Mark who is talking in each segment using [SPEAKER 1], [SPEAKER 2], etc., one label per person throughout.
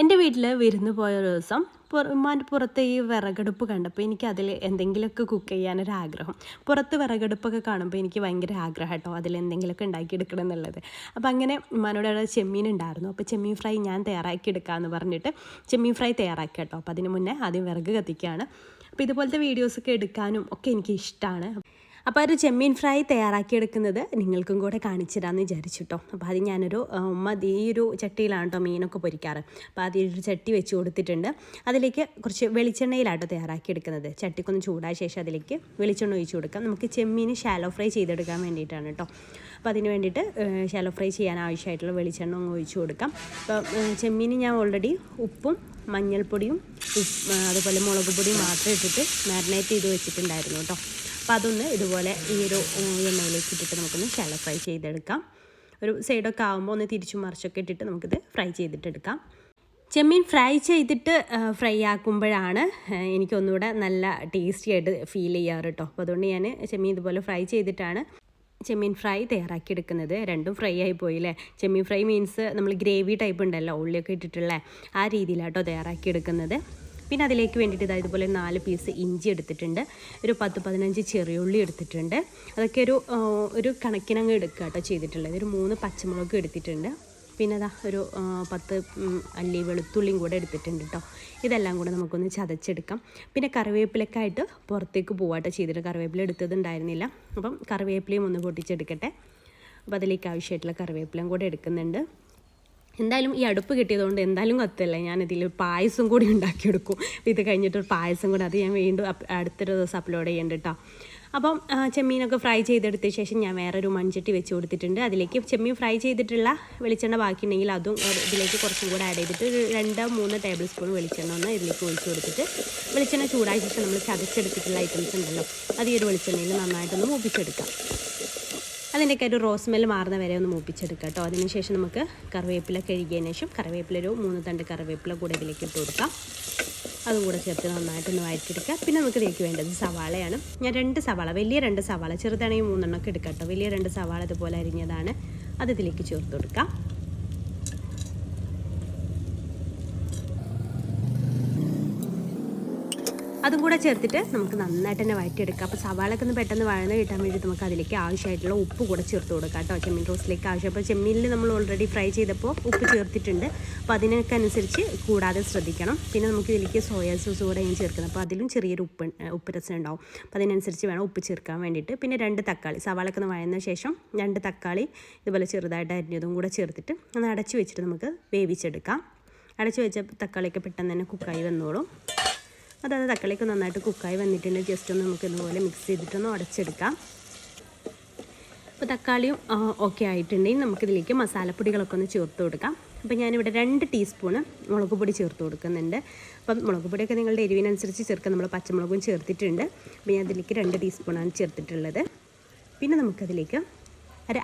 [SPEAKER 1] എൻ്റെ വീട്ടിൽ വിരുന്ന് പോയ ഒരു ദിവസം ഉമ്മാൻ്റെ പുറത്ത് ഈ വിറകടുപ്പ് കണ്ടപ്പോൾ എനിക്ക് അതിൽ എന്തെങ്കിലുമൊക്കെ കുക്ക് ചെയ്യാനൊരാഗ്രഹം. പുറത്ത് വിറകടുപ്പൊക്കെ കാണുമ്പോൾ എനിക്ക് ഭയങ്കര ആഗ്രഹം കേട്ടോ, അതിൽ എന്തെങ്കിലുമൊക്കെ ഉണ്ടാക്കിയെടുക്കണം എന്നുള്ളത്. അപ്പോൾ അങ്ങനെ ഉമ്മാനോട് അവിടെ ചെമ്മീൻ ഉണ്ടായിരുന്നു. അപ്പോൾ ചെമ്മീൻ ഫ്രൈ ഞാൻ തയ്യാറാക്കി എടുക്കാമെന്ന് പറഞ്ഞിട്ട് ചെമ്മീൻ ഫ്രൈ തയ്യാറാക്കി കേട്ടോ. അപ്പോൾ അതിന് മുന്നേ ആദ്യം വിറക് കത്തിക്കുകയാണ്. അപ്പോൾ ഇതുപോലത്തെ വീഡിയോസൊക്കെ എടുക്കാനും ഒക്കെ എനിക്ക് ഇഷ്ടമാണ്. അപ്പോൾ ഒരു ചെമ്മീൻ ഫ്രൈ തയ്യാറാക്കിയെടുക്കുന്നത് നിങ്ങൾക്കും കൂടെ കാണിച്ചു തരാമെന്ന് വിചാരിച്ചു കേട്ടോ. അപ്പോൾ അത് ഞാനൊരു ഈ ഒരു ചട്ടിയിലാണ് കേട്ടോ മീനൊക്കെ പൊരിക്കാറ്. അപ്പോൾ ആദ്യം ഒരു ചട്ടി വെച്ച് കൊടുത്തിട്ടുണ്ട്. അതിലേക്ക് കുറച്ച് വെളിച്ചെണ്ണയിലാട്ടോ തയ്യാറാക്കിയെടുക്കുന്നത്. ചട്ടിക്കൊന്ന് ചൂടായ ശേഷം അതിലേക്ക് വെളിച്ചെണ്ണ ഒഴിച്ച് കൊടുക്കാം. നമുക്ക് ചെമ്മീൻ ഷാലോ ഫ്രൈ ചെയ്തെടുക്കാൻ വേണ്ടിയിട്ടാണ് കേട്ടോ. അപ്പോൾ അതിന് വേണ്ടിയിട്ട് ഷാലോ ഫ്രൈ ചെയ്യാൻ ആവശ്യമായിട്ടുള്ള വെളിച്ചെണ്ണ ഒന്ന് ഒഴിച്ച് കൊടുക്കാം. അപ്പോൾ ചെമ്മീൻ ഞാൻ ഓൾറെഡി ഉപ്പും മഞ്ഞൾപ്പൊടിയും അതുപോലെ മുളക് പൊടിയും മാത്രം ഇട്ടിട്ട് മാരിനേറ്റ് ചെയ്ത് വെച്ചിട്ടുണ്ടായിരുന്നു കേട്ടോ. അപ്പോൾ അതൊന്ന് ഇതുപോലെ ഈ ഒരു എണ്ണയിലേക്ക് ഇട്ടിട്ട് നമുക്കൊന്ന് ഷാലോ ഫ്രൈ ചെയ്തെടുക്കാം. ഒരു സൈഡൊക്കെ ആകുമ്പോൾ ഒന്ന് തിരിച്ചും മറിച്ചൊക്കെ ഇട്ടിട്ട് നമുക്കിത് ഫ്രൈ ചെയ്തിട്ടെടുക്കാം. ചെമ്മീൻ ഫ്രൈ ചെയ്തിട്ട് ഫ്രൈ ആക്കുമ്പോഴാണ് എനിക്കൊന്നുകൂടെ നല്ല ടേസ്റ്റി ആയിട്ട് ഫീൽ ചെയ്യാറ് കേട്ടോ. അപ്പോൾ അതുകൊണ്ട് ഞാൻ ചെമ്മീൻ ഇതുപോലെ ഫ്രൈ ചെയ്തിട്ടാണ് ചെമ്മീൻ ഫ്രൈ തയ്യാറാക്കിയെടുക്കുന്നത്. രണ്ടും ഫ്രൈ ആയി പോയില്ലേ. ചെമ്മീൻ ഫ്രൈ മീൻസ് നമ്മൾ ഗ്രേവി ടൈപ്പ് ഉണ്ടല്ലോ, ഉള്ളിയൊക്കെ ഇട്ടിട്ടുള്ള ആ രീതിയിലാട്ടോ തയ്യാറാക്കിയെടുക്കുന്നത്. പിന്നെ അതിലേക്ക് വേണ്ടിയിട്ട് ഇതുപോലെ 4 പീസ് ഇഞ്ചി എടുത്തിട്ടുണ്ട്, ഒരു 10-15 ചെറിയുള്ളി എടുത്തിട്ടുണ്ട്. അതൊക്കെ ഒരു കണക്കിനങ്ങ് എടുക്കുക കേട്ടോ ചെയ്തിട്ടുള്ളത്. ഒരു 3 പച്ചമുളക് എടുത്തിട്ടുണ്ട്. പിന്നെ ഒരു 10 അല്ലി വെളുത്തുള്ളിയും കൂടെ എടുത്തിട്ടുണ്ട് കേട്ടോ. ഇതെല്ലാം കൂടെ നമുക്കൊന്ന് ചതച്ചെടുക്കാം. പിന്നെ കറിവേപ്പിലക്കായിട്ട് പുറത്തേക്ക് പോവാട്ടോ ചെയ്തിട്ട്, കറിവേപ്പില എടുത്തതുണ്ടായിരുന്നില്ല. അപ്പം കറിവേപ്പിലയും ഒന്ന് പൊട്ടിച്ചെടുക്കട്ടെ. അപ്പോൾ അതിലേക്ക് ആവശ്യമായിട്ടുള്ള കറിവേപ്പിലയും കൂടെ എടുക്കുന്നുണ്ട്. എന്തായാലും ഈ അടുപ്പ് കിട്ടിയതുകൊണ്ട് എന്തായാലും കത്തല്ലേ, ഞാനിതിൽ പായസം കൂടി ഉണ്ടാക്കിയെടുക്കും. ഇത് കഴിഞ്ഞിട്ടൊരു പായസം കൂടെ, അത് ഞാൻ വീണ്ടും അടുത്തൊരു ദിവസം അപ്ലോഡ് ചെയ്യേണ്ട കേട്ടോ. അപ്പം ചെമ്മീനൊക്കെ ഫ്രൈ ചെയ്തെടുത്ത ശേഷം ഞാൻ വേറൊരു മൺചട്ടി വെച്ച് കൊടുത്തിട്ടുണ്ട്. അതിലേക്ക് ചെമ്മീൻ ഫ്രൈ ചെയ്തിട്ടുള്ള വെളിച്ചെണ്ണ ബാക്കിയുണ്ടെങ്കിൽ അതും ഇതിലേക്ക് കുറച്ചും കൂടെ ആഡ് ചെയ്തിട്ട് ഒരു 2-3 ടേബിൾ സ്പൂൺ വെളിച്ചെണ്ണ ഒന്ന് ഇതിലേക്ക് ഒഴിച്ച് കൊടുത്തിട്ട് വെളിച്ചെണ്ണ ചൂടായ ശേഷം നമ്മൾ ചതച്ചെടുത്തിട്ടുള്ള ഐറ്റംസ് ഉണ്ടല്ലോ, അത് ഈ ഒരു വെളിച്ചെണ്ണയിൽ നന്നായിട്ടൊന്ന് മൂപ്പിച്ചെടുക്കാം. അതിൻ്റെയൊക്കെ ഒരു റോസ് സ്മെല്ല് മാറുന്ന വരെ ഒന്ന് മൂപ്പിച്ചെടുക്കാം കേട്ടോ. അതിനുശേഷം നമുക്ക് കറിവേപ്പില കഴുകിയതിന് ശേഷം കറിവേപ്പില ഒരു 3 തണ്ട് കറിവേപ്പില കൂടെ ഇതിലേക്ക് ഇട്ട് കൊടുക്കാം. അതും കൂടെ ചേർത്ത് നന്നായിട്ടൊന്ന് വഴറ്റിയെടുക്കുക. പിന്നെ നമുക്ക് ഇതിലേക്ക് വേണ്ടത് സവാളയാണ്. ഞാൻ 2 സവാള, വലിയ 2 സവാള, ചെറുതാണെങ്കിൽ 3 എണ്ണമൊക്കെ എടുക്കാം കേട്ടോ. വലിയ 2 സവാള ഇതുപോലെ അരിഞ്ഞതാണ്, അത് ഇതിലേക്ക് ചേർത്ത് കൊടുക്കാം. അതും കൂടെ ചേർത്തിട്ട് നമുക്ക് നന്നായിട്ട് തന്നെ വഴറ്റിയെടുക്കാം. അപ്പോൾ സവാളൊക്കെ ഒന്ന് പെട്ടെന്ന് വഴന്ന് കിട്ടാൻ വേണ്ടിയിട്ട് നമുക്ക് അതിലേക്ക് ആവശ്യമായിട്ടുള്ള ഉപ്പ് കൂടെ ചേർത്ത് കൊടുക്കാം കേട്ടോ. ചെമ്മീൻ റോസ്റ്റിലേക്ക് ആവശ്യം, അപ്പോൾ ചെമ്മീനിൽ നമ്മൾ ഓൾറെഡി ഫ്രൈ ചെയ്തപ്പോൾ ഉപ്പ് ചേർത്തിട്ടുണ്ട്. അപ്പോൾ അതിനൊക്കെ അനുസരിച്ച് കൂടാതെ ശ്രദ്ധിക്കണം. പിന്നെ നമുക്ക് ഇതിലേക്ക് സോയാ സോസ് കൂടെ ഞാൻ ചേർക്കുന്നത്, അപ്പോൾ അതിലും ചെറിയൊരു ഉപ്പ് രസം ഉണ്ടാവും. അപ്പോൾ അതിനനുസരിച്ച് വേണം ഉപ്പ് ചേർക്കാൻ വേണ്ടിയിട്ട്. പിന്നെ 2 തക്കാളി, സവാളൊക്കെ ഒന്ന് വഴന്ന ശേഷം 2 തക്കാളി ഇതുപോലെ ചെറുതായിട്ട് അരിഞ്ഞതും കൂടെ ചേർത്തിട്ട് ഒന്ന് അടച്ച് വെച്ചിട്ട് നമുക്ക് വേവിച്ചെടുക്കാം. അടച്ച് വെച്ച തക്കാളിയൊക്കെ പെട്ടെന്ന് തന്നെ കുക്കായി വന്നോളും. അതായത് തക്കാളിയൊക്കെ നന്നായിട്ട് കുക്കായി വന്നിട്ടുണ്ട്. ജസ്റ്റ് ഒന്ന് നമുക്ക് ഇതുപോലെ മിക്സ് ചെയ്തിട്ടൊന്ന് ഉടച്ചെടുക്കാം. അപ്പോൾ തക്കാളിയും ഓക്കെ ആയിട്ടുണ്ടെങ്കിൽ നമുക്കിതിലേക്ക് മസാലപ്പൊടികളൊക്കെ ഒന്ന് ചേർത്ത് കൊടുക്കാം. അപ്പോൾ ഞാനിവിടെ 2 ടീസ്പൂണ് മുളക് പൊടി ചേർത്ത് കൊടുക്കുന്നുണ്ട്. അപ്പം മുളക് പൊടിയൊക്കെ നിങ്ങളുടെ എരിവിനനുസരിച്ച് ചേർക്കാൻ, നമ്മൾ പച്ചമുളകും ചേർത്തിട്ടുണ്ട്. അപ്പോൾ ഞാൻ അതിലേക്ക് 2 ടീസ്പൂണാണ് ചേർത്തിട്ടുള്ളത്. പിന്നെ നമുക്കതിലേക്ക്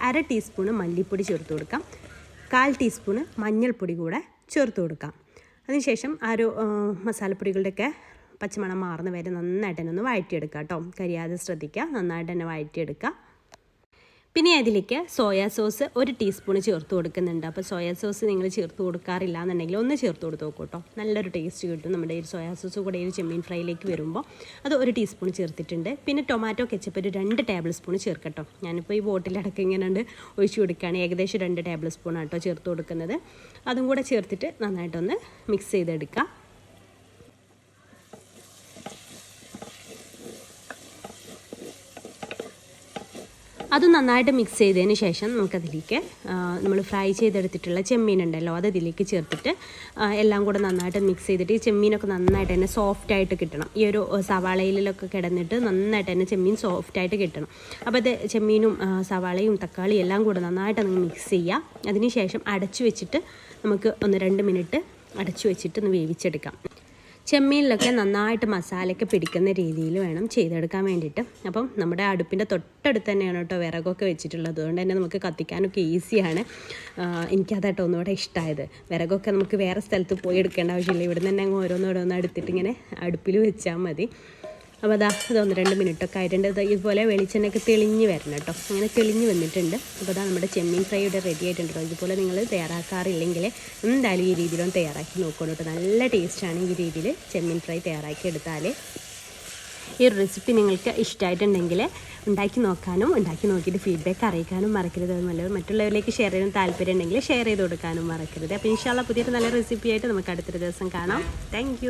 [SPEAKER 1] അര ടീസ്പൂണ് മല്ലിപ്പൊടി ചേർത്ത് കൊടുക്കാം. 1/4 ടീസ്പൂണ് മഞ്ഞൾപ്പൊടി കൂടെ ചേർത്ത് കൊടുക്കാം. അതിനുശേഷം ആ ഒരു മസാലപ്പൊടികളുടെയൊക്കെ പച്ചമണം മാറുന്ന വരെ നന്നായിട്ട് തന്നെ ഒന്ന് വഴറ്റിയെടുക്കുക കേട്ടോ. കരിയാതെ ശ്രദ്ധിക്കുക, നന്നായിട്ട് തന്നെ വഴറ്റിയെടുക്കുക. പിന്നെ അതിലേക്ക് സോയാ സോസ് 1 ടീസ്പൂണ് ചേർത്ത് കൊടുക്കുന്നുണ്ട്. അപ്പോൾ സോയാ സോസ് നിങ്ങൾ ചേർത്ത് കൊടുക്കാറില്ല എന്നുണ്ടെങ്കിൽ ഒന്ന് ചേർത്ത് കൊടുത്ത് നോക്കൂ കേട്ടോ. നല്ലൊരു ടേസ്റ്റ് കിട്ടും നമ്മുടെ ഈ സോയാ സോസ് കൂടെ ഈ ചെമ്മീൻ ഫ്രൈയിലേക്ക് വരുമ്പോൾ. അത് 1 ടീസ്പൂൺ ചേർത്തിട്ടുണ്ട്. പിന്നെ ടൊമാറ്റോ കെച്ചപ്പ് ഒരു 2 ടേബിൾ സ്പൂൺ ചേർക്കട്ടോ. ഞാനിപ്പോൾ ഈ ബോട്ടിലടക്കം ഇങ്ങനെ ഒഴിച്ച് കൊടുക്കുകയാണ്. ഏകദേശം 2 ടേബിൾ സ്പൂൺ ആട്ടോ ചേർത്ത് കൊടുക്കുന്നത്. അതും കൂടെ ചേർത്തിട്ട് നന്നായിട്ടൊന്ന് മിക്സ് ചെയ്തെടുക്കുക. അത് നന്നായിട്ട് മിക്സ് ചെയ്തതിന് ശേഷം നമുക്കതിലേക്ക് നമ്മൾ ഫ്രൈ ചെയ്തെടുത്തിട്ടുള്ള ചെമ്മീൻ ഉണ്ടല്ലോ, അത് ഇതിലേക്ക് ചേർത്തിട്ട് എല്ലാം കൂടെ നന്നായിട്ട് മിക്സ് ചെയ്തിട്ട് ഈ ചെമ്മീനൊക്കെ നന്നായിട്ട് തന്നെ സോഫ്റ്റായിട്ട് കിട്ടണം. ഈ ഒരു സവാളയിലൊക്കെ കിടന്നിട്ട് നന്നായിട്ട് തന്നെ ചെമ്മീൻ സോഫ്റ്റായിട്ട് കിട്ടണം. അപ്പോൾ അത് ചെമ്മീനും സവാളയും തക്കാളിയും എല്ലാം കൂടെ നന്നായിട്ട് അങ്ങ് മിക്സ് ചെയ്യുക. അതിന് ശേഷം അടച്ചു വെച്ചിട്ട് നമുക്ക് 1-2 മിനിറ്റ് അടച്ചു വെച്ചിട്ട് ഒന്ന് വേവിച്ചെടുക്കാം. ചെമ്മീനിലൊക്കെ നന്നായിട്ട് മസാലയൊക്കെ പിടിക്കുന്ന രീതിയിൽ വേണം ചെയ്തെടുക്കാൻ വേണ്ടിയിട്ട്. അപ്പം നമ്മുടെ അടുപ്പിൻ്റെ തൊട്ടടുത്ത് തന്നെയാണ് കേട്ടോ വിറകൊക്കെ വെച്ചിട്ടുള്ളത്. അതുകൊണ്ട് തന്നെ നമുക്ക് കത്തിക്കാനൊക്കെ ഈസിയാണ്. എനിക്കതാട്ടോ ഒന്നുകൂടെ ഇഷ്ടമായത്. വിറകൊക്കെ നമുക്ക് വേറെ സ്ഥലത്ത് പോയി എടുക്കേണ്ട ആവശ്യമില്ല. ഇവിടെ തന്നെ അങ്ങ് ഓരോന്നോരോന്ന് എടുത്തിട്ട് ഇങ്ങനെ അടുപ്പിൽ വെച്ചാൽ മതി. അപ്പോൾ അതാ ഇത് 1-2 മിനിറ്റൊക്കെ ആയിട്ടുണ്ട്. ഇതുപോലെ വെളിച്ചെണ്ണയൊക്കെ തെളിഞ്ഞ് വരണം കേട്ടോ. അങ്ങനെ തെളിഞ്ഞ് വന്നിട്ടുണ്ട്. അപ്പോൾ അതാ നമ്മുടെ ചെമ്മീൻ ഫ്രൈ ഇവിടെ റെഡി ആയിട്ടുണ്ട് കേട്ടോ. ഇതുപോലെ നിങ്ങൾ തയ്യാറാക്കാറില്ലെങ്കിൽ എന്തായാലും ഈ രീതിയിലൊന്ന് തയ്യാറാക്കി നോക്കണം കേട്ടോ. നല്ല ടേസ്റ്റാണ് ഈ രീതിയിൽ ചെമ്മീൻ ഫ്രൈ തയ്യാറാക്കി എടുത്താൽ. ഈ ഒരു റെസിപ്പി നിങ്ങൾക്ക് ഇഷ്ടമായിട്ടുണ്ടെങ്കിൽ ഉണ്ടാക്കി നോക്കാനും ഉണ്ടാക്കി നോക്കിയിട്ട് ഫീഡ്ബാക്ക് അറിയിക്കാനും മറക്കരുത്. അതുപോലെ മറ്റുള്ളവരിലേക്ക് ഷെയർ ചെയ്യാൻ താല്പര്യം ഉണ്ടെങ്കിൽ ഷെയർ ചെയ്ത് കൊടുക്കാനും മറക്കരുത്. അപ്പോൾ ഇൻഷാ അല്ലാഹ് പുതിയൊരു നല്ല റെസിപ്പിയായിട്ട് നമുക്ക് അടുത്തൊരു ദിവസം കാണാം. താങ്ക്